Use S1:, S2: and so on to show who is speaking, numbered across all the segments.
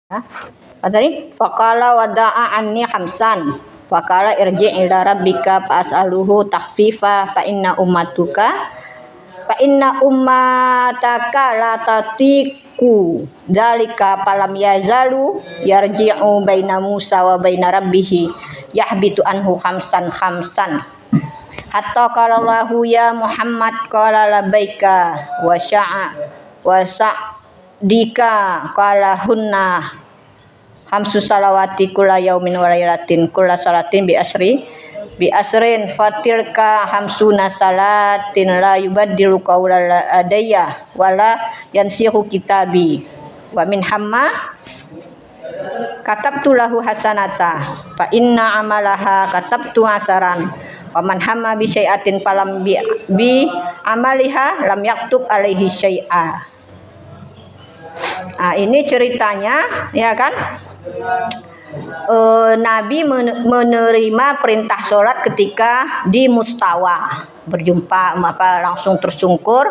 S1: Apa tadi? Faqala wada'a anni hamsan. Faqala irji' ila rabbika fas'aluhu tahfifa fa inna ummataka la tatiku dzalika falam yazalu yarji'u baina Musa wa baina rabbih yahbitu anhu khamsan hatta qala Allahu ya Muhammad qala labbaika wa sa'dika qala hunna hamsu salawati kulla yaumin wa lailatin kulla salatin bi asrin fatilka hamsuna salatin la yubaddilu qawla ladayya wala yansihu kitabi wa min hamma katabtu lahu hasanata fa inna amalaha katabtu asaran wa man hamma bi syai'atin falam bi amaliha lam yaktub alaihi syai'a. Nah, ini ceritanya ya kan, Nabi menerima perintah sholat ketika di Mustawa, berjumpa langsung tersungkur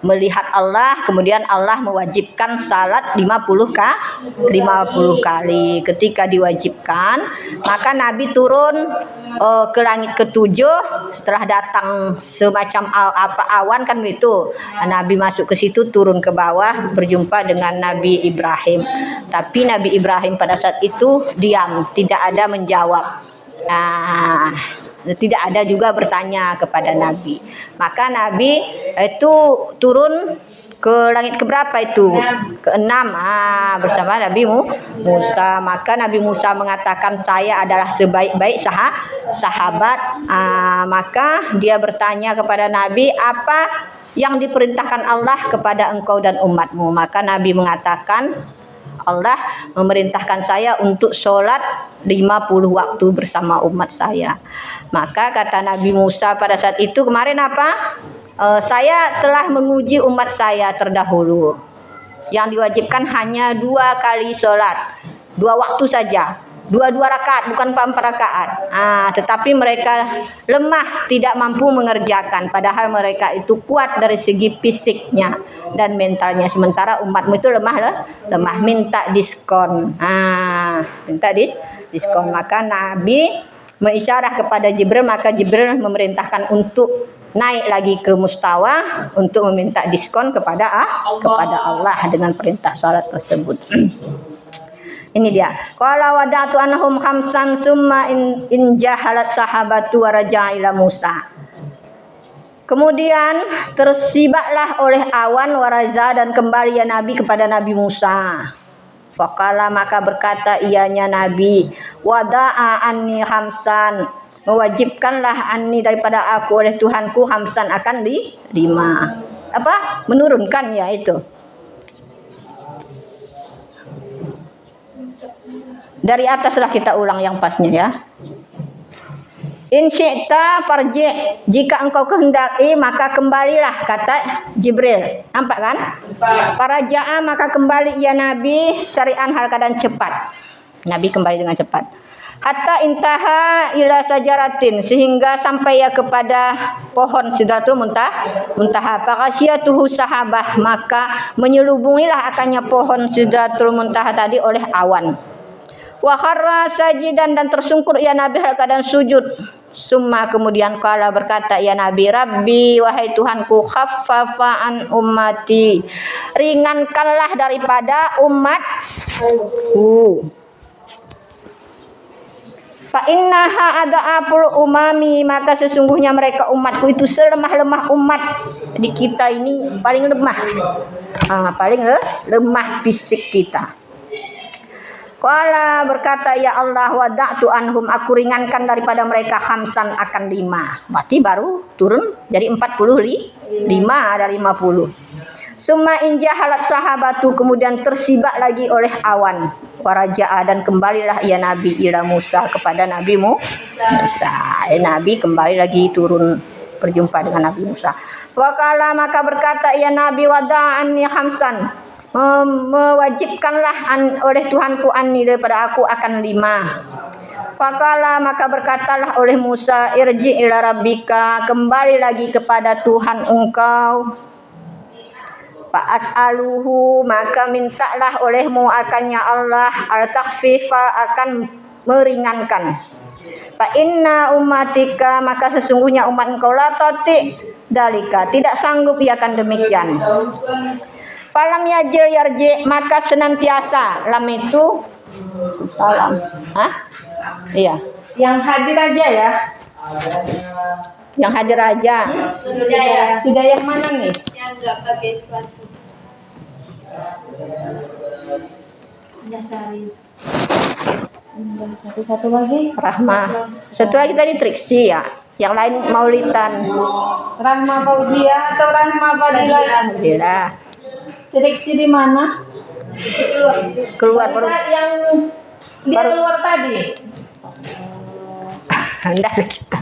S1: melihat Allah, kemudian Allah mewajibkan salat 50 kali. Ketika diwajibkan, maka Nabi turun ke langit ketujuh setelah datang semacam awan kan gitu. Nabi masuk ke situ, turun ke bawah berjumpa dengan Nabi Ibrahim. Tapi Nabi Ibrahim pada saat itu diam, tidak ada menjawab. Nah, tidak ada juga bertanya kepada Nabi. Maka Nabi itu turun ke langit keberapa itu? Ke-6 bersama Nabi Musa. Maka Nabi Musa mengatakan saya adalah sebaik-baik sahabat. Maka dia bertanya kepada Nabi, apa yang diperintahkan Allah kepada engkau dan umatmu? Maka Nabi mengatakan Allah memerintahkan saya untuk sholat 50 waktu bersama umat saya. Maka kata Nabi Musa pada saat itu kemarin apa? Saya telah menguji umat saya terdahulu. Yang diwajibkan hanya 2 kali sholat, 2 waktu saja. 2 rakaat, bukan 4 rakaat. Tetapi mereka lemah, tidak mampu mengerjakan. Padahal mereka itu kuat dari segi fisiknya dan mentalnya. Sementara umatmu itu lemah, minta diskon. Minta diskon. Maka Nabi mengisyarah kepada Jibril, maka Jibril memerintahkan untuk naik lagi ke Mustawa untuk meminta diskon kepada Allah dengan perintah salat tersebut. Ini dia. Qala wada'tu anhum khamsan summa in jahalat sahabatu wa raja'a ila Musa. Kemudian tersibaklah oleh awan waraza dan kembali ya Nabi kepada Nabi Musa. Faqala maka berkata ianya Nabi, wada'a anni khamsan, mewajibkanlah anni daripada aku oleh Tuhanku khamsan akan 5. Apa? Menurunkan ya itu. Dari ataslah kita ulang yang pasnya ya. In syi'ta farji, jika engkau kehendaki maka kembalilah, kata Jibril. Nampak kan? Faraja'a maka kembali ya Nabi syari'an hal keadaan cepat. Nabi kembali dengan cepat. Hatta intaha ila sajaratin, sehingga sampai ya kepada pohon Sidratul Muntaha. Faqasiyatuhu sahabah, maka menyelubungilah akannya pohon Sidratul Muntaha tadi oleh awan. Wa kharra sajidan, dan tersungkur ya Nabi dalam keadaan sujud. Summa kemudian kala berkata ya Nabi, Rabbi wahai Tuhanku, khaffafa an ummati, ringankanlah daripada umatku. Fa innaha ada'apul umami, maka sesungguhnya mereka umatku itu selemah-lemah umat. Di kita ini paling lemah. Paling lemah fisik kita. Qala berkata ya Allah, wada'tu anhum, aku ringankan daripada mereka khamsan akan 5. Berarti baru turun jadi 45 dari 50. Summa injahalat sahabatu, kemudian tersibak lagi oleh awan. Waraja'a, dan kembalilah ya Nabi ila Musa kepada Nabi Musa. Nabi kembali lagi turun berjumpa dengan Nabi Musa. Waqala maka berkata ya Nabi, wada'anni khamsan, mewajibkanlah oleh Tuhanku anni daripada aku akan 5. Faqala maka berkatalah oleh Musa, irji ila rabbika, kembali lagi kepada Tuhan engkau. Fa as'aluhu, maka mintalah olehmu akannya Allah al-takhfifa, akan meringankan. Fa inna ummatika, maka sesungguhnya umat engkau la tati dalika, tidak sanggup ia akan demikian. Falam yajil yarji, maka senantiasa, lam itu salam. Iya.
S2: Yang hadir aja ya.
S1: Yang hadir aja.
S2: Tidak yang mana nih?
S3: Yang nggak pakai spasi. Dasari.
S2: Satu lagi.
S1: Rahmah. Satu lagi tadi Triksi ya. Yang lain Maulitan.
S2: Rahma Fauzia atau Rahma Fadila?
S1: Alhamdulillah.
S2: Triksi di mana?
S1: Keluar baru.
S2: Yang dia keluar tadi.
S1: Hendak kita.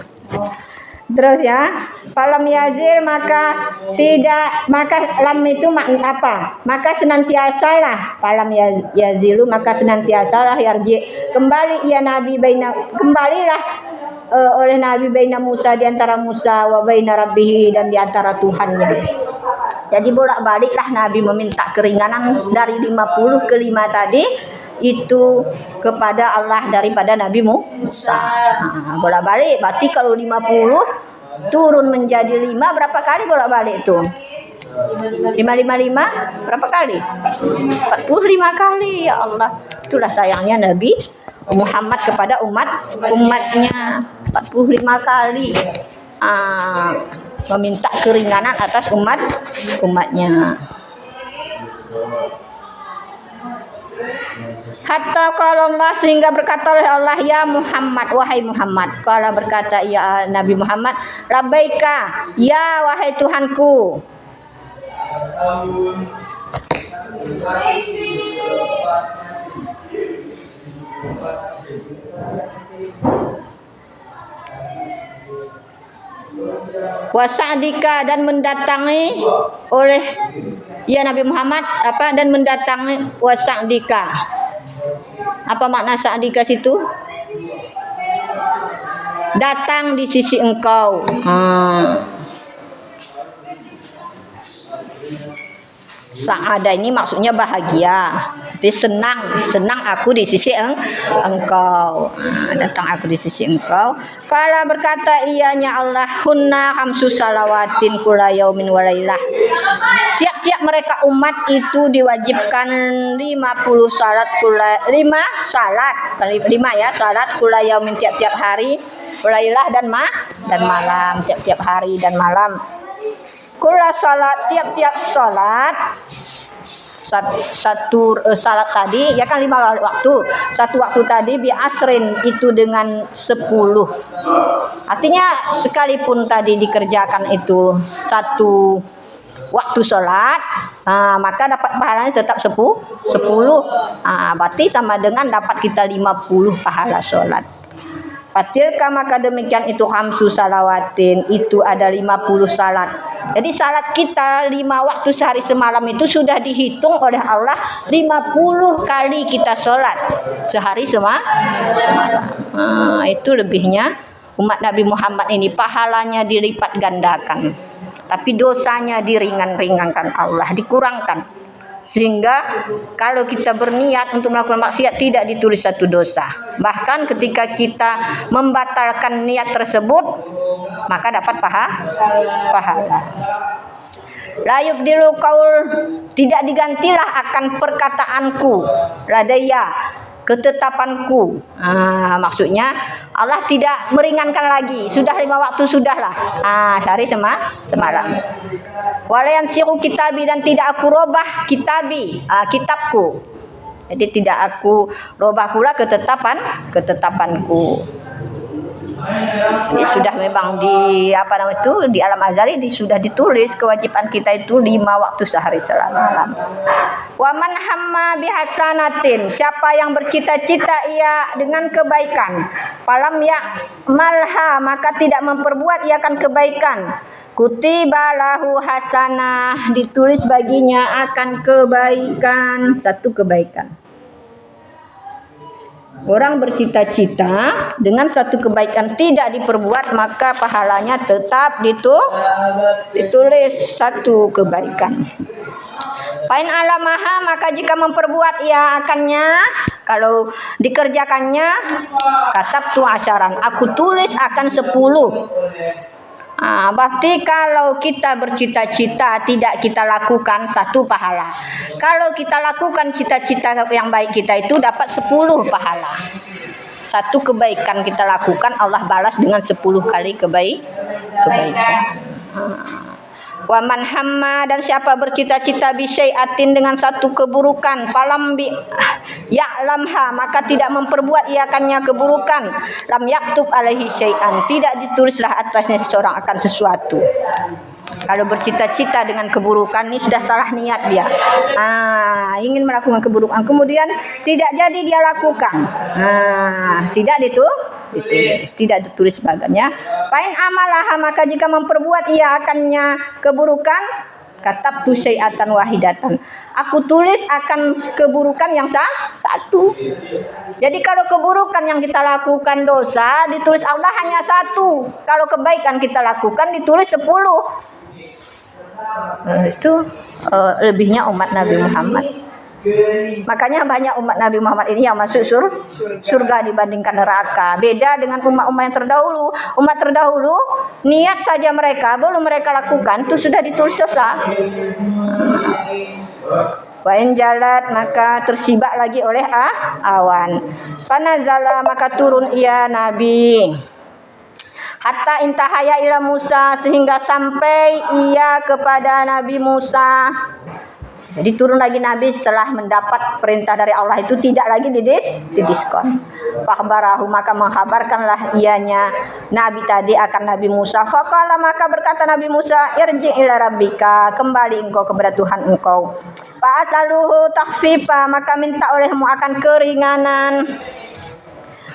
S1: Terus ya, falam yazil, maka tidak, maka lam itu apa? Maka senantiasalah, falam yazilu, maka senantiasalah yarji, kembali ia Nabi kembalilah oleh Nabi baina Musa, di antara Musa, wa baina rabbihi, dan di antara Tuhannya. Jadi bolak-baliklah Nabi meminta keringanan dari 50 ke 5 tadi itu kepada Allah daripada Nabi Musa. Bolak-balik, berarti kalau 50 turun menjadi 5, berapa kali bolak-balik itu? 555 berapa kali? 45 kali, ya Allah. Itulah sayangnya Nabi Muhammad kepada umatnya, 45 kali meminta keringanan atas umatnya. Hatta kalau Allah, sehingga berkata oleh Allah, ya Muhammad, wahai Muhammad. Kalau berkata ya Nabi Muhammad, labbaika, ya wahai Tuhanku. Wasa'dika, dan mendatangi oleh ya Nabi Muhammad apa, dan mendatangi wasa'dika. Apa makna sa'dika situ? Datang di sisi engkau. Sa'ada ini maksudnya bahagia. Jadi senang aku di sisi engkau. Datang aku di sisi engkau. Kala berkata ianya Allah, hunna khamsu salawatin kula yaumin wa lailah. Tiap-tiap mereka umat itu diwajibkan 50 salat salat kula yaumin, tiap-tiap hari, walailah dan malam, tiap-tiap hari dan malam. Kula salat, tiap-tiap salat satu salat tadi ya kan 5 waktu. Satu waktu tadi bi asrin itu dengan 10. Artinya sekalipun tadi dikerjakan itu satu waktu salat, maka dapat pahalanya tetap 10. Berarti sama dengan dapat kita 50 pahala salat. Fatilka, maka demikian itu khamsu salawatin, itu ada 50 salat. Jadi salat kita 5 waktu sehari semalam itu sudah dihitung oleh Allah 50 kali kita salat sehari semalam. Itu lebihnya umat Nabi Muhammad ini, pahalanya dilipat gandakan. Tapi dosanya diringan-ringankan Allah, dikurangkan. Sehingga kalau kita berniat untuk melakukan maksiat tidak ditulis satu dosa. Bahkan ketika kita membatalkan niat tersebut, maka dapat pahala. La yubdilu qaul, tidak digantilah akan perkataanku, ladaya, ketetapanku. Maksudnya Allah tidak meringankan lagi. Sudah 5 waktu sudahlah. Sehari semalam. Walayan siru kitabi, dan tidak aku robah kitabku. Jadi tidak aku robah pula ketetapanku. Jadi sudah memang di di alam azali sudah ditulis kewajiban kita itu 5 waktu sehari semalam. Wa man hamma bihasanatin, siapa yang bercita-cita ia dengan kebaikan, falam ya malha, maka tidak memperbuat ia akan kebaikan, kutiba lahu hasanah, ditulis baginya akan kebaikan, satu kebaikan. Orang bercita-cita dengan satu kebaikan tidak diperbuat, maka pahalanya tetap ditulis satu kebaikan. Pain alamaha, maka jika memperbuat ia akannya, kalau dikerjakannya, katab tu asyaran, aku tulis akan 10. Berarti kalau kita bercita-cita tidak kita lakukan 1 pahala. Kalau kita lakukan cita-cita yang baik kita itu dapat 10 pahala. 1 kebaikan kita lakukan Allah balas dengan 10 kali kebaikan. Wa man hamma, dan siapa bercita-cita bi syai'atin dengan 1 keburukan, falam bi ya'lamha, maka tidak memperbuat ia akannya keburukan, lam yaktub alaihi syai'an, tidak ditulislah atasnya seseorang akan sesuatu. Kalau bercita-cita dengan keburukan ini sudah salah niat dia. Ingin melakukan keburukan kemudian tidak jadi dia lakukan. Tidak ditulis, tidak ditulis sebagainya. Pain amalah, maka jika memperbuat ia akannya keburukan, katab tu syai'atan wahidatan, aku tulis akan keburukan yang 1. Jadi kalau keburukan yang kita lakukan dosa ditulis Allah hanya 1. Kalau kebaikan kita lakukan ditulis 10. Itu lebihnya umat Nabi Muhammad. Makanya banyak umat Nabi Muhammad ini yang masuk surga dibandingkan neraka. Beda dengan umat-umat yang terdahulu. Umat terdahulu niat saja mereka belum mereka lakukan itu sudah ditulis dosa. Wa in jalat, maka tersibak lagi oleh awan. Panazala, maka turun ia Nabi. Hatta intahaya ila Musa, sehingga sampai ia kepada Nabi Musa. Jadi turun lagi Nabi setelah mendapat perintah dari Allah itu tidak lagi didiskon. Fakhbarahu, maka menghabarkanlah ianya Nabi tadi akan Nabi Musa. Faqala, maka berkata Nabi Musa, irji ila rabbika, kembali engkau kepada Tuhan engkau. Fa'asaluhu takhfifa, maka minta olehmu akan keringanan.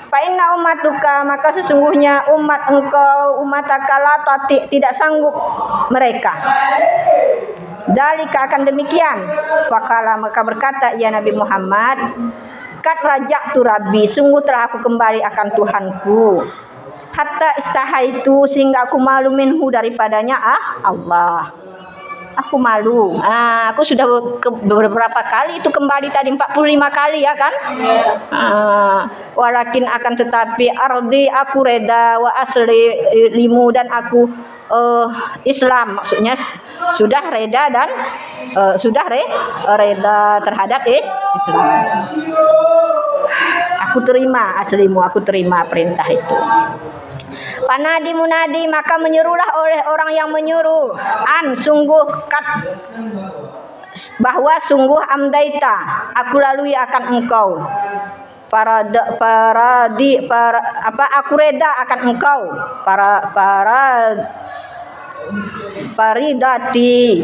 S1: Fa inna ummatuka, maka sesungguhnya umat engkau, umataka la tati, tidak sanggup mereka. Dalika, akan demikian. Faqala, maka berkata ya Nabi Muhammad, kat raja'tu rabbi, sungguh telah aku kembali akan Tuhanku. Hatta istahaitu, sehingga aku malu minhu, daripadanya Allah. Aku malu. Aku sudah beberapa kali itu kembali tadi 45 kali ya kan? Walakin, akan tetapi ardi, aku reda, wa asli limu, dan aku Islam, maksudnya sudah reda dan reda terhadap Islam. Aku terima aslimu, aku terima perintah itu. Panadi munadi, maka menyerulah oleh orang yang menyuruh, sungguh bahwa sungguh amdaita, aku lalui akan engkau, aku reda akan engkau, paridati.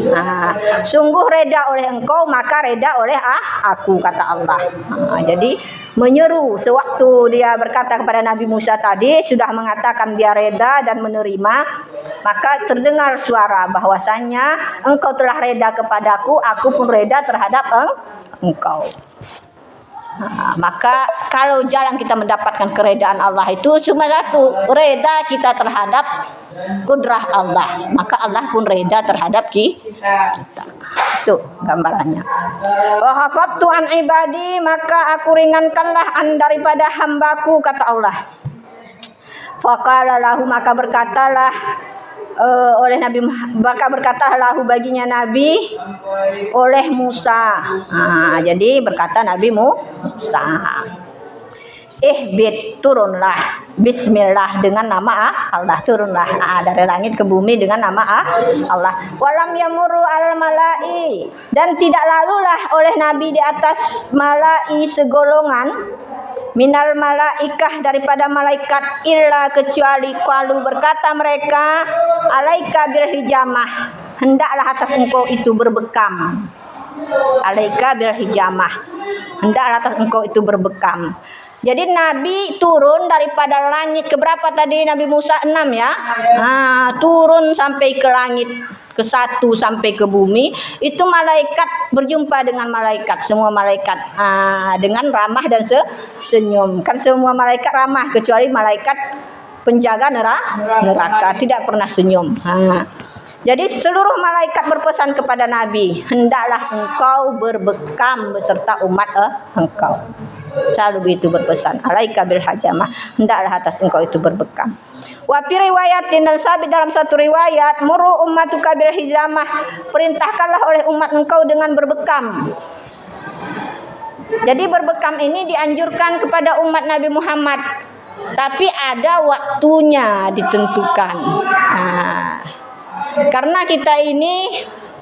S1: Sungguh reda oleh engkau, maka reda oleh aku, kata Allah. Jadi menyeru sewaktu dia berkata kepada Nabi Musa tadi, sudah mengatakan dia reda dan menerima, maka terdengar suara bahwasanya engkau telah reda kepadaku, aku pun reda terhadap engkau. Maka kalau jalan kita mendapatkan keredaan Allah itu cuma 1, reda kita terhadap kudrah Allah, maka Allah pun reda terhadap kita. Itu gambarannya. Wa hafadtu an ibadi, maka aku ringankanlah daripada hambaku, kata Allah. Faqala lahu, maka berkatalah oleh Nabi, maka berkata lahu baginya Nabi oleh Musa. Jadi berkata Nabi Musa, ihbit, turunlah, bismillah, dengan nama Allah, turunlah dari langit ke bumi dengan nama Allah. Walam yamuru al malai, dan tidak lalulah oleh Nabi di atas malai segolongan, minal malaikah, daripada malaikat, illa, kecuali qalu, berkata mereka, alaika bil hijamah, hendaklah atas engkau itu berbekam. Alaika bil hijamah, hendaklah atas engkau itu berbekam. Jadi Nabi turun daripada langit ke berapa tadi Nabi Musa? 6 ya. Turun sampai ke langit ke-1 sampai ke bumi, itu malaikat berjumpa dengan malaikat, semua malaikat dengan ramah dan senyum. Kan semua malaikat ramah kecuali malaikat penjaga neraka tidak pernah senyum. Jadi seluruh malaikat berpesan kepada Nabi, hendaklah engkau berbekam beserta umat engkau. Selalu begitu berpesan, alaika bil hajamah, hendaklah atas engkau itu berbekam. Wa fi riwayatin, dan sabit dalam satu riwayat, muru ummatuka bil hijamah, perintahkanlah oleh umat engkau dengan berbekam. Jadi berbekam ini dianjurkan kepada umat Nabi Muhammad, tapi ada waktunya ditentukan. Karena kita ini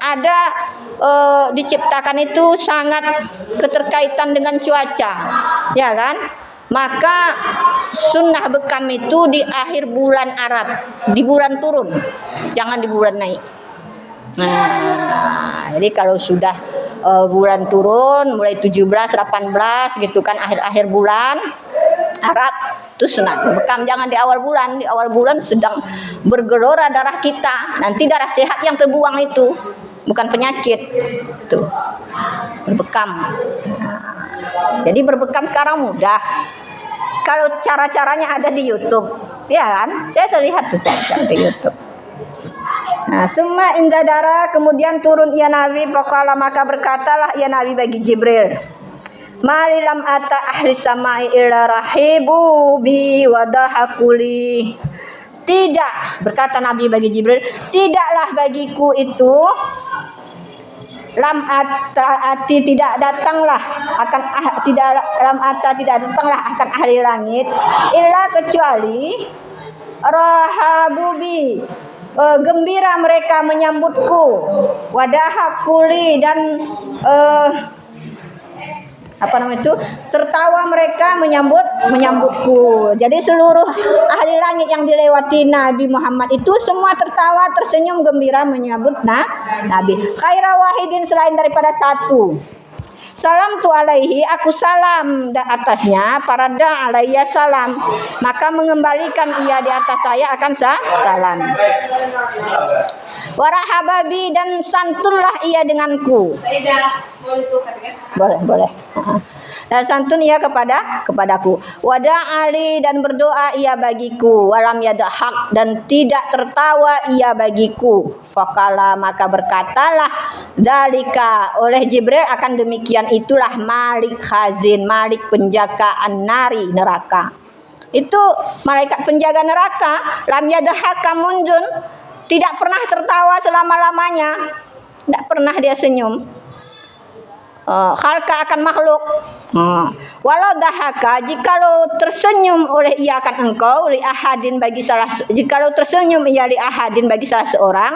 S1: ada diciptakan itu sangat keterkaitan dengan cuaca, ya kan? Maka sunnah bekam itu di akhir bulan Arab, di bulan turun, jangan di bulan naik. Jadi kalau sudah bulan turun, mulai 17, 18 gitu kan, akhir-akhir bulan Arab itu sunat bekam, jangan di awal bulan. Di awal bulan sedang bergelora darah kita, nanti darah sehat yang terbuang itu, bukan penyakit. Tuh, berbekam. Jadi berbekam sekarang mudah. Kalau cara-caranya ada di YouTube, ya kan? Saya lihat tuh cara-cara di YouTube. Summa indadara, kemudian turun ia Nabi, pokoknya maka berkatalah ia Nabi bagi Jibril, malilam ata ahli samai illa rahibu bi wadahakuli. Tidak, berkata Nabi bagi Jibril, tidaklah bagiku itu lam ati tidak datanglah akan tidak lam ata tidak datanglah akan ahli langit illa kecuali rahabubi, gembira mereka menyambutku, wadahakuli, dan tertawa mereka menyambutku. Jadi seluruh ahli langit yang dilewati Nabi Muhammad itu semua tertawa, tersenyum, gembira menyambut Nabi. Khaira wahidin, selain daripada satu. Salam tu alaihi, aku salam atasnya, parada alaiya salam, maka mengembalikan ia di atas saya akan salam. Warahababi, dan santunlah ia denganku. Boleh. Dan santun ia kepadaku. Wada ali, dan berdoa ia bagiku. Walam yadhak, dan tidak tertawa ia bagiku. Fakala, maka berkatalah dalika oleh Jibril, akan demikian itulah Malik Khazin, Malik penjaga an-nari, neraka. Itu malaikat penjaga neraka. Lam yadhaka munjun, tidak pernah tertawa selama-lamanya, tidak pernah dia senyum. Khalqa akan makhluk. Walau dahaka, jikalau tersenyum oleh ia akan engkau, li ahadin bagi salah, jikalau tersenyum ia li ahadin bagi salah seorang,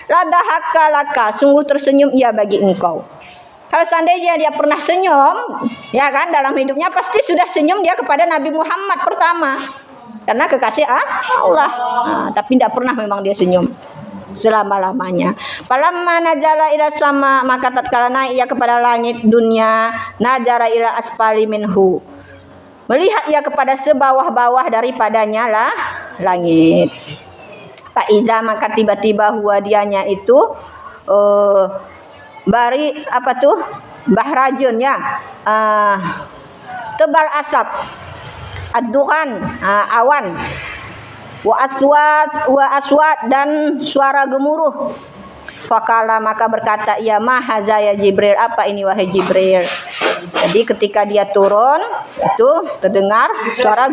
S1: la dahaka laka, sungguh tersenyum ia bagi engkau. Kalau seandainya dia pernah senyum, ya kan, dalam hidupnya pasti sudah senyum dia kepada Nabi Muhammad pertama, karena kekasih Allah. Tapi tidak pernah memang dia senyum selama-lamanya. Falamma najala ila sama, maka tatkala naik ia kepada langit dunia, najara ila asfali minhu, melihat ia kepada sebawah-bawah daripadanya lah langit. Faiza, maka tiba-tiba huwa dianya itu bari bahrajun, ya, tebal asap, ad-duhan, awan, wa aswat, dan suara gemuruh. Fakala, maka berkata ia, mahaza ya Jibril, apa ini wahai Jibril. Jadi ketika dia turun itu terdengar suara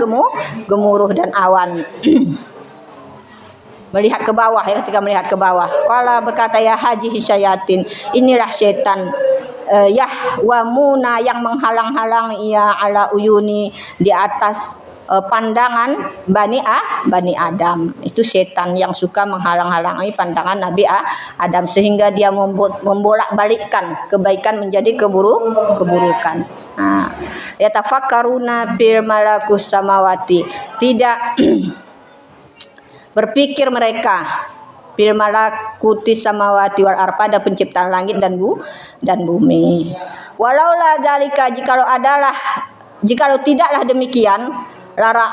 S1: gemuruh dan awan. Melihat ke bawah, ya, ketika melihat ke bawah, kala berkata ya haji syayatin, inilah setan yahwamuna, yang menghalang-halang ia ala uyuni, di atas pandangan Bani Adam. Itu setan yang suka menghalang-halangi pandangan Nabi Adam, sehingga dia membolak-balikkan kebaikan menjadi keburukan. Yatafakkaruna fil malakus samawati, tidak berpikir mereka fil malakuti samawati wal arda, pada penciptaan langit dan bumi. Walaula dzalika, jikalau tidaklah demikian, lara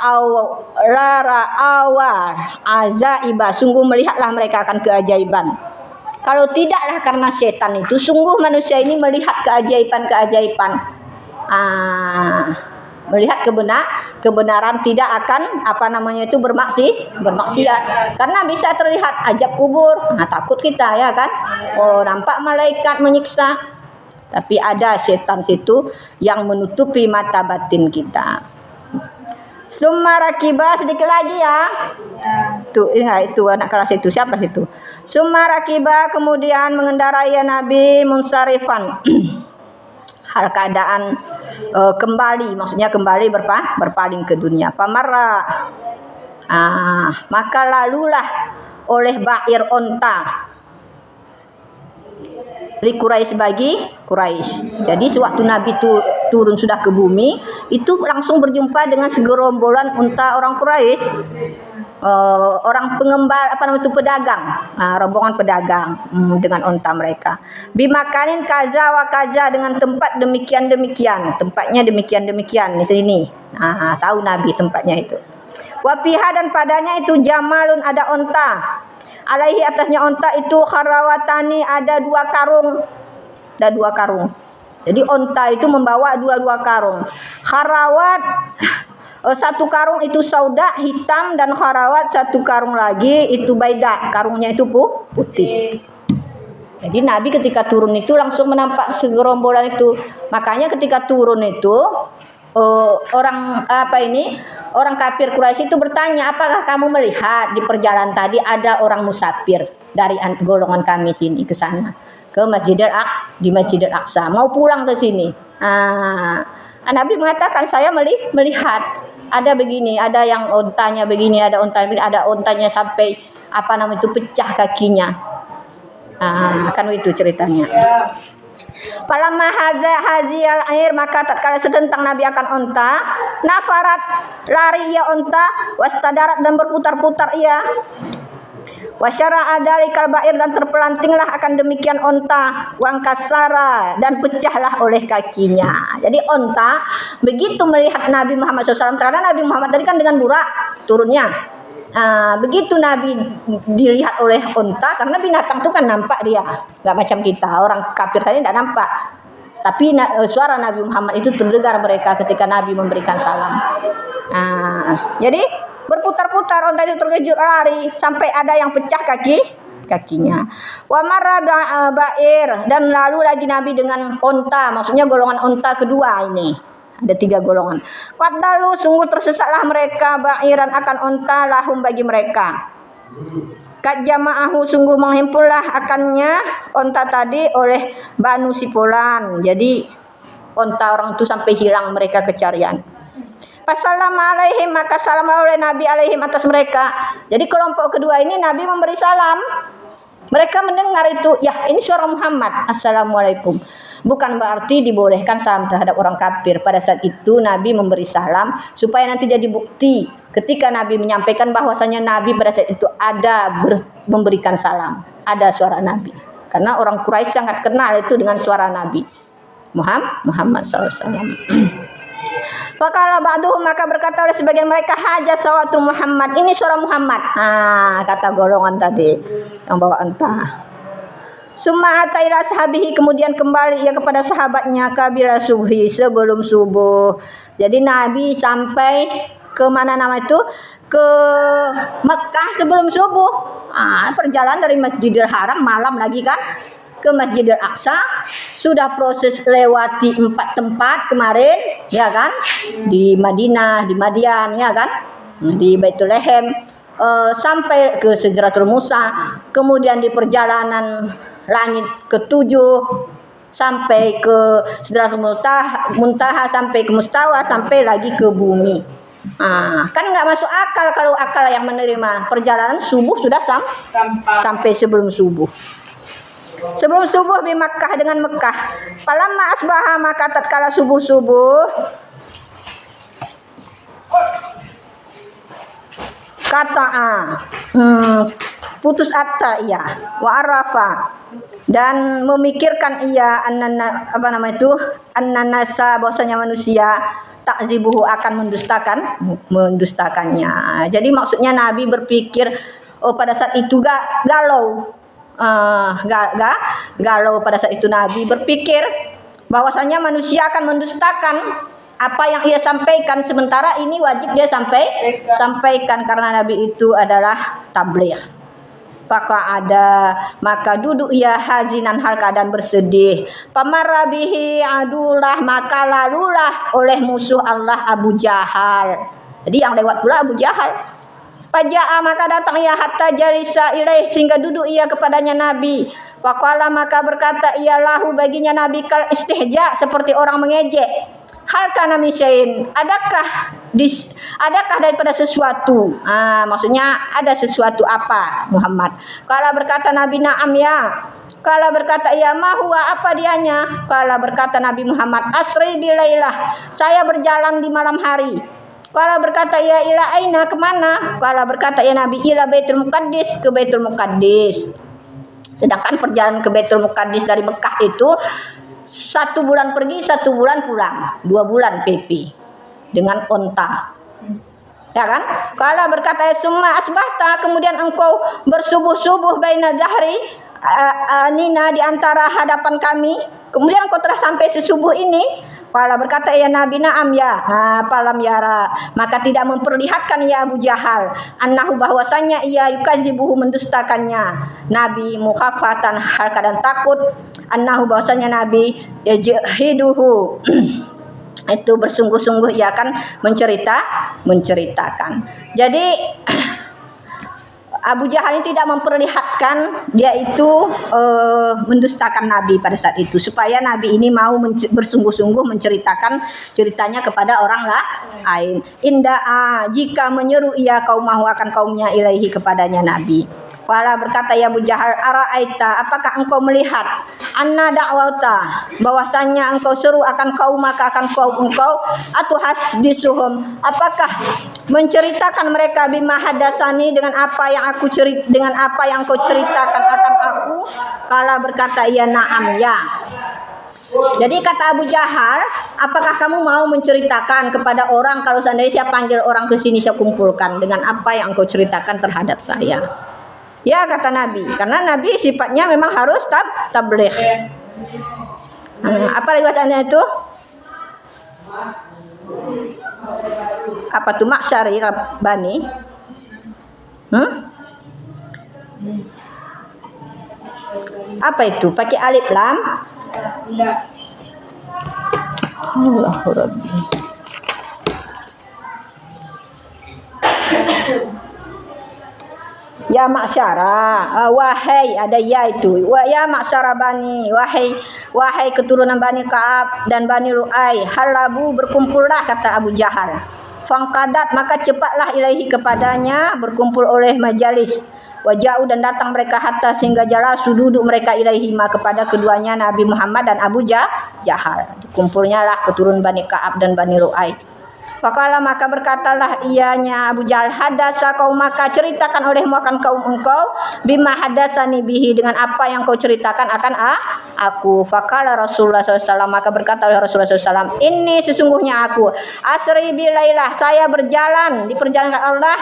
S1: awal azaiba, sungguh melihatlah mereka akan keajaiban. Kalau tidaklah karena setan itu, sungguh manusia ini melihat keajaiban. melihat kebenaran tidak akan bermaksiat. Karena bisa terlihat ajab kubur. Nah, takut kita ya kan. Oh, nampak malaikat menyiksa. Tapi ada setan situ yang menutupi mata batin kita. Summa rakiba, sedikit lagi ya. Itu anak kelas itu siapa situ? Summa rakiba, kemudian mengendarai ya Nabi munsarifan. Hal keadaan kembali, maksudnya kembali berpaling ke dunia. Pamarra, maka lalulah oleh ba'ir onta li Quraisy bagi Quraisy. Jadi sewaktu Nabi turun sudah ke bumi, itu langsung berjumpa dengan segerombolan unta orang Quraisy. Orang pedagang, rombongan pedagang dengan unta mereka. Bimakanin kaza wa kaza, dengan tempat demikian, tempatnya demikian di sini. Tahu Nabi tempatnya itu. Wapiha, dan padanya itu jamalun, ada unta. Alaihi, atasnya unta itu kharawatani, ada dua karung. Jadi unta itu membawa dua karung. Kharawat satu karung itu sauda, hitam, dan kharawat satu karung lagi itu baida, karungnya itu putih. Jadi Nabi ketika turun itu langsung menampak segerombolan itu. Makanya ketika turun itu orang kafir Quraisy itu bertanya, apakah kamu melihat di perjalanan tadi ada orang musafir dari golongan kami sini ke sana, ke di Masjidil Aqsa, mau pulang ke sini. Nabi mengatakan, saya melihat ada begini, ada yang ontanya begini, ada ontanya sampai pecah kakinya. Kan itu ceritanya. Palamma haziyal air, maka tatkala sedentang Nabi akan onta, nafarat, lari ia onta, wastadarat, dan berputar-putar ia, wasyara adalikal ba'ir, dan terpelantinglah akan demikian onta, wangkasara, dan pecahlah oleh kakinya. Jadi onta begitu melihat Nabi Muhammad SAW, karena Nabi Muhammad tadi kan dengan burak turunnya. Begitu Nabi dilihat oleh unta, karena binatang itu kan nampak dia, nggak macam kita orang kafir tadi tidak nampak, tapi suara Nabi Muhammad itu terdengar mereka ketika Nabi memberikan salam. Jadi berputar-putar unta itu, terkejut lari sampai ada yang pecah kakinya. Wa marra ba'ir, dan lalu lagi Nabi dengan unta, maksudnya golongan unta kedua ini. Ada 3 golongan. Qadalu, sungguh tersesatlah mereka, ba'iran, akan unta, lahum, bagi mereka. Kat jama'ahu, sungguh menghimpunlah akannya unta tadi oleh Banu Sipolan. Jadi unta orang itu sampai hilang mereka kecarian. Passalam alaihim, maka salam oleh Nabi alaihim, atas mereka. Jadi kelompok kedua ini Nabi memberi salam. Mereka mendengar itu, ya ini suara Muhammad, assalamualaikum. Bukan berarti dibolehkan salam terhadap orang kafir. Pada saat itu Nabi memberi salam supaya nanti jadi bukti ketika Nabi menyampaikan bahwasanya Nabi pada saat itu ada memberikan salam, ada suara Nabi. Karena orang Quraisy sangat kenal itu dengan suara Nabi Muhammad SAW. Fakala ba'duhum, maka berkata oleh sebagian mereka, haja sawatu Muhammad, ini suara Muhammad. Kata golongan tadi yang bawa unta. Summa ataila sahabihi, kemudian kembali ia kepada sahabatnya, kabila subhi, sebelum subuh. Jadi Nabi sampai ke mana nama itu? Ke Mekah sebelum subuh. Perjalanan dari Masjidil Haram malam lagi kan ke Masjidil Aqsa, sudah proses lewati 4 tempat kemarin, ya kan? Di Madinah, di Madian, ya kan? Di Baitullehem, sampai ke Sidratul Musa, kemudian di perjalanan langit ke-7 sampai ke Sidratul Muntaha, sampai ke Mustawa, sampai lagi ke bumi. Kan nggak masuk akal kalau akal yang menerima perjalanan subuh sudah sampai sebelum subuh. Sebelum subuh di Makkah, dengan Mekah. Falamma asbaha, maka tatkala subuh-subuh, kata putus asa ia, wa arafa, dan memikirkan ia annanasa, bahwasanya manusia takzibuhu, akan mendustakannya. Jadi maksudnya Nabi berpikir pada saat itu galau pada saat itu Nabi berpikir bahwasanya manusia akan mendustakan apa yang ia sampaikan, sementara ini wajib dia sampaikan karena Nabi itu adalah tabligh. Maka duduk ia hazinan hal keadaan bersedih. Pamarra bihi adulah, maka lalulah oleh musuh Allah Abu Jahal. Jadi yang lewat pula Abu Jahal. Faja'a, maka datang ia hatta jalisa ilaih, sehingga duduk ia kepadanya Nabi. Faqala, maka berkata ia lahu baginya Nabi, kal istihja, seperti orang mengejek. Hal kana min syai'in, adakah daripada sesuatu? Maksudnya ada sesuatu apa Muhammad? Kala berkata Nabi, na'am ya. Kala berkata ia, ma huwa, apa dianya? Kala berkata Nabi Muhammad, asri bilailah, saya berjalan di malam hari. Kala berkata ia, ila aina, kemana? Kala berkata ya Nabi, ila Baitul Muqaddis, ke Baitul Muqaddis. Sedangkan perjalanan ke Baitul Muqaddis dari Mekah itu 1 bulan pergi, 1 bulan pulang, 2 bulan PP dengan onta. Ya kan? Kala berkata summa asbahta, kemudian engkau bersubuh-subuh baina dahri nina, di antara hadapan kami, kemudian engkau telah sampai sesubuh ini. Kala berkata ya Nabi, na'am ya. Falam yara, maka tidak memperlihatkan ya Abu Jahal annahu, bahwasanya ia yukazibuhu, mendustakannya Nabi, mukhafatan hal keadaan takut, annahu, bahwasanya Nabi yajiduhu itu bersungguh-sungguh ia akan menceritakan. Jadi Abu Jahal ini tidak memperlihatkan dia itu mendustakan Nabi pada saat itu, supaya Nabi ini mau bersungguh-sungguh menceritakan ceritanya kepada orang lain. Jika menyeru ia kaumahu, akan kaumnya, ilaihi, kepadanya Nabi. Wala berkata ya Abu Jahal, ara'aita, apakah engkau melihat, anna da'wata, bahwasanya engkau seru akan kaum, maka akan kaum engkau, atuhasdisuhum, apakah menceritakan mereka, bima hadasani, dengan apa yang engkau ceritakan akan aku? Kala berkata ia, na'am ya. Jadi kata Abu Jahal, apakah kamu mau menceritakan kepada orang, kalau seandainya saya panggil orang ke sini, saya kumpulkan dengan apa yang engkau ceritakan terhadap saya? Ya, kata Nabi, karena Nabi sifatnya memang harus tabligh. Apa riwayatnya itu? Apa tuh, Ma'syari Rabbani? Apa itu? Pakai alif lam? Allahu Rabbi. Ya ma'syara, wahai, ada ya itu. Ya ma'syara bani, wahai keturunan Bani Ka'ab dan Bani Lu'ay, halabu, berkumpullah, kata Abu Jahal. Fangkadat, maka cepatlah ilaihi, kepadanya, berkumpul oleh majalis. Waja'u, dan datang mereka, hatta, sehingga jalasu, duduk mereka, ilaihi, kepada keduanya Nabi Muhammad dan Abu Jahal. Kumpulnya lah keturunan Bani Ka'ab dan Bani Lu'ay. Fakala, maka berkatalah ianya Abu Jahal, hadasa kaum, maka ceritakan olehmu akan kaum engkau, bima hadasani bihi, dengan apa yang kau ceritakan akan aku. Fakala Rasulullah SAW, maka berkata oleh Rasulullah SAW, ini sesungguhnya aku, asri bilailah, saya berjalan di perjalanan Allah,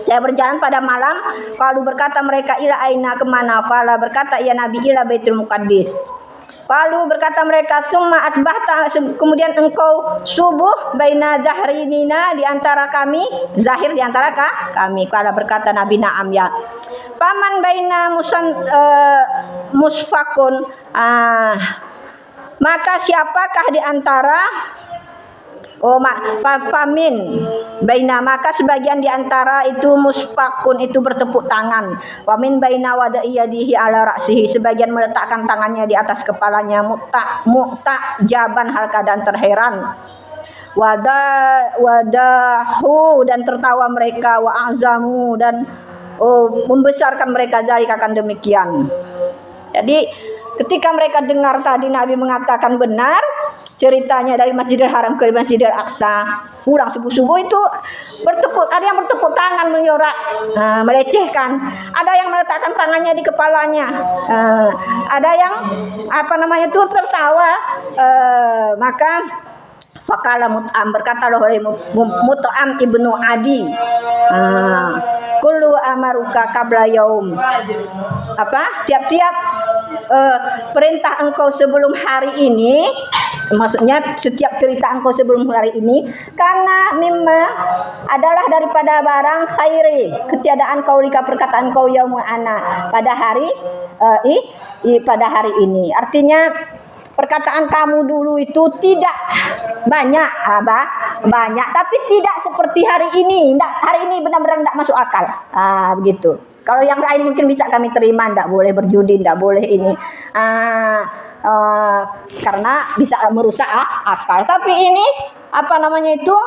S1: saya berjalan pada malam. Kalau berkata mereka, ila aina, kemana? Kalau berkata ya Nabi, ila Baitul Muqaddis. Lalu berkata mereka, summa asbahta, kemudian engkau subuh, baina zahrinina, di antara kami, zahir di antara kami. Kalau berkata Nabi, na'am ya. Paman baina musfakun, maka siapakah di antara pamin baina, maka sebagian di antara itu musfakun, itu bertepuk tangan. Wamin baina wada'iyadihi ala ra'sihi, sebagian meletakkan tangannya di atas kepalanya. Jaban, hal keadaan terheran. Wadahu, dan tertawa mereka. Wa'azamu, dan membesarkan mereka, dari akan demikian. Jadi ketika mereka dengar tadi Nabi mengatakan benar ceritanya dari Masjidil Haram ke Masjidil Aqsa, pulang subuh-subuh itu ada yang bertepuk tangan menyorak, melecehkan, ada yang meletakkan tangannya di kepalanya, ada yang tertawa, maka fakala Mut'am, berkata oleh Mut'am ibnu Adi, kullu amaruka qabla yaum, tiap-tiap perintah engkau sebelum hari ini, maksudnya setiap cerita engkau sebelum hari ini, karena mimma adalah daripada barang khairi, ketiadaan kaulika perkataan kau yaumul ana pada hari pada hari ini. Artinya perkataan kamu dulu itu tidak banyak, banyak, tapi tidak seperti hari ini. Hari ini benar-benar tidak masuk akal. Begitu. Kalau yang lain mungkin bisa kami terima, tidak boleh berjudi, tidak boleh ini, karena bisa merusak akal. Tapi ini apa namanya itu?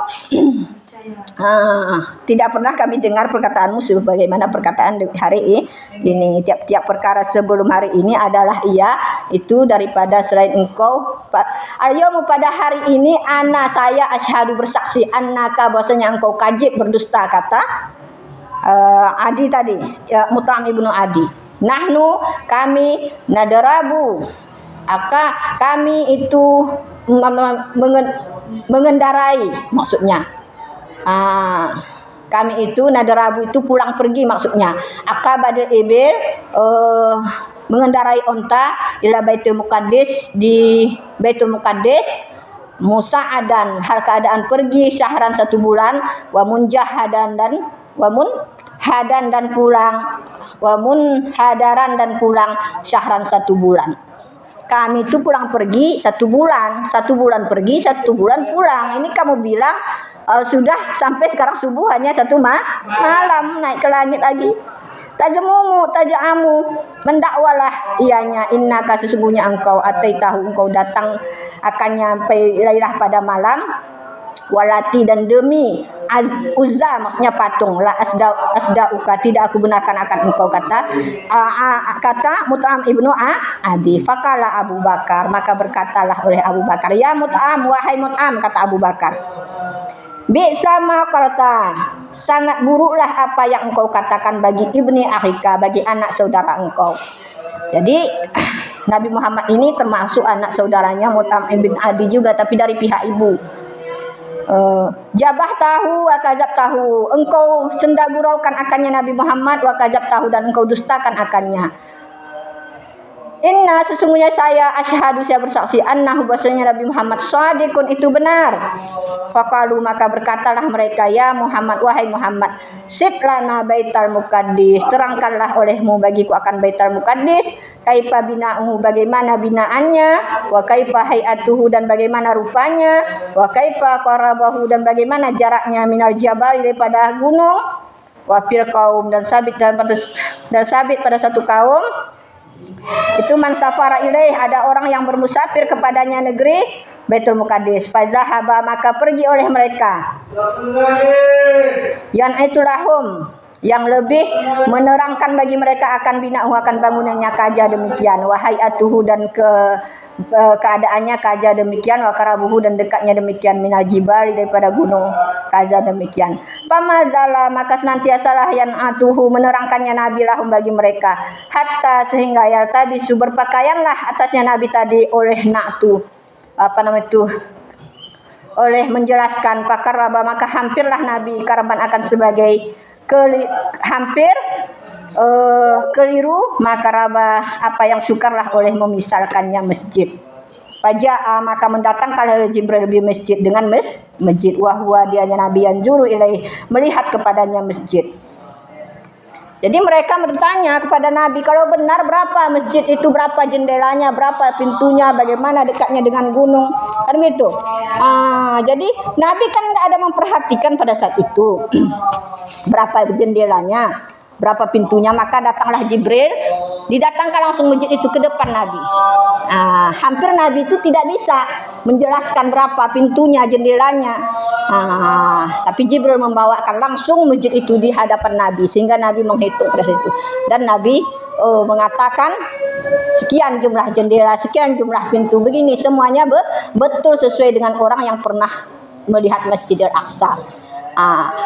S1: Tidak pernah kami dengar perkataanmu sebagaimana perkataan hari ini. Tiap-tiap perkara sebelum hari ini adalah itu daripada selain engkau. Al-yawmu pada hari ini saya asyhadu bersaksi annaka bahwasanya engkau kadzib berdusta, kata Adi tadi, Mut'am ibnu Adi. Nahnu kami nadarabu, kami itu mengendarai, maksudnya kami itu nadarabu itu pulang pergi, maksudnya akabadil ibil, mengendarai onta ila Baitul Muqaddis, di Baitul Muqaddis, musa'adan hal keadaan pergi, syahran 1 bulan, wa munjahadan dan pulang, wa munhadaran dan pulang syahran 1 bulan. Kami itu pulang pergi 1 bulan, 1 bulan pergi, 1 bulan pulang. Ini kamu bilang sudah sampai sekarang subuh hanya 1 malam, naik ke langit lagi. Taja'amu mendakwalah ianya, innaka sesungguhnya engkau ataitahu engkau datang akannya lailah pada malam, walati dan demi Uzza maksudnya patung, la asdauka tidak aku benarkan akan engkau, kata Mut'am ibnu Adi. Fakala Abu Bakar, maka berkatalah oleh Abu Bakar, ya Mut'am, wahai Mut'am, kata Abu Bakar, bi'sa ma qarta, sangat buruklah apa yang engkau katakan bagi ibni akhika, bagi anak saudara engkau. Jadi Nabi Muhammad ini termasuk anak saudaranya Mut'am ibn Adi juga, tapi dari pihak ibu. Jabah tahu wa kazab tahu, engkau sendaguraukan akannya Nabi Muhammad, wa kazab tahu dan engkau dustakan akannya. Inna sesungguhnya saya asyhadu, saya bersaksi, annahu bahwasanya Nabi Muhammad shadiqun itu benar. Faqalu maka berkatalah mereka, ya Muhammad, wahai Muhammad, sif lana Baitul Muqaddis, terangkanlah olehmu bagiku akan Baitul Muqaddis, kaifa bina'uhu bagaimana binaannya, wa kaifa hay'atuhu dan bagaimana rupanya, wa kaifa qarabahu dan bagaimana jaraknya minal jabal daripada gunung, wa fil qaum dan sabit pada satu kaum. Itu man safara ilaih, ada orang yang bermusafir kepadanya negeri Baitul Muqaddis. Fazahaba maka pergi oleh mereka. Yan itulahum yang lebih menerangkan bagi mereka akan bina'u akan bangunannya kaja demikian, wahai atuhu dan keadaannya kaja demikian, wa karabuhu dan dekatnya demikian, minal jibali daripada gunung kaja demikian. Pamazala maka senantiasalah yang atuhu menerangkannya Nabi lahum bagi mereka, hatta sehingga yaltabisu berpakaianlah atasnya Nabi tadi oleh na'tu oleh menjelaskan, pakaraba maka hampirlah Nabi karaban akan sebagai hampir keliru, maka raba apa yang sukarlah oleh memisalkannya masjid. Faja'a maka mendatangkan Jibril di masjid dengan masjid, wahwa dianya Nabi yang juru ilaih melihat kepadanya masjid. Jadi mereka bertanya kepada Nabi, kalau benar berapa masjid itu, berapa jendelanya, berapa pintunya, bagaimana dekatnya dengan gunung, kan gitu. Jadi Nabi kan nggak ada memperhatikan pada saat itu berapa jendelanya, berapa pintunya, maka datanglah Jibril, didatangkan langsung masjid itu ke depan Nabi. Hampir Nabi itu tidak bisa menjelaskan berapa pintunya, jendelanya. Tapi Jibril membawakan langsung masjid itu di hadapan Nabi, sehingga Nabi menghitung pada situ. Dan Nabi mengatakan sekian jumlah jendela, sekian jumlah pintu, begini semuanya betul sesuai dengan orang yang pernah melihat Masjidil Aqsa.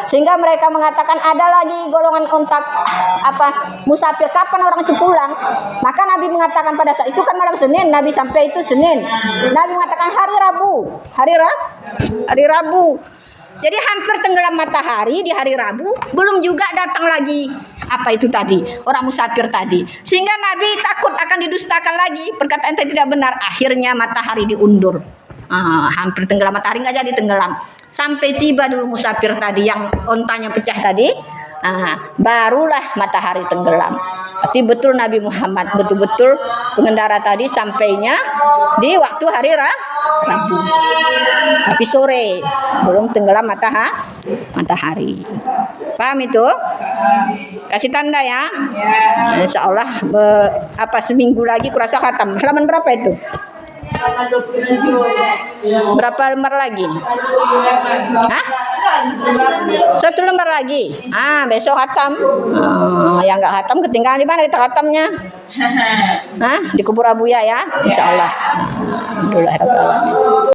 S1: Sehingga mereka mengatakan ada lagi golongan ontak musafir, kapan orang itu pulang? Maka Nabi mengatakan pada saat itu kan malam Senin, Nabi sampai itu Senin. Nabi mengatakan hari Rabu. Jadi hampir tenggelam matahari di hari Rabu, belum juga datang lagi orang musafir tadi. Sehingga Nabi takut akan didustakan lagi, perkataan tadi tidak benar. Akhirnya matahari diundur. hampir tenggelam, matahari nggak jadi tenggelam. Sampai tiba dulu musafir tadi yang ontanya pecah tadi. Barulah matahari tenggelam. Berarti betul Nabi Muhammad betul-betul pengendara tadi sampainya di waktu hari Rabu. Tapi sore belum tenggelam matahari. Paham itu? Kasih tanda ya. Insya Allah seminggu lagi kurasa khatam. Halaman berapa itu?
S3: Halaman 27.
S1: Berapa lembar lagi? Hah? 1 lembar lagi. Besok khatam. Yang nggak khatam ketinggalan di mana kita khatamnya? Di kubur Abuya ya, insya Allah. Alhamdulillah.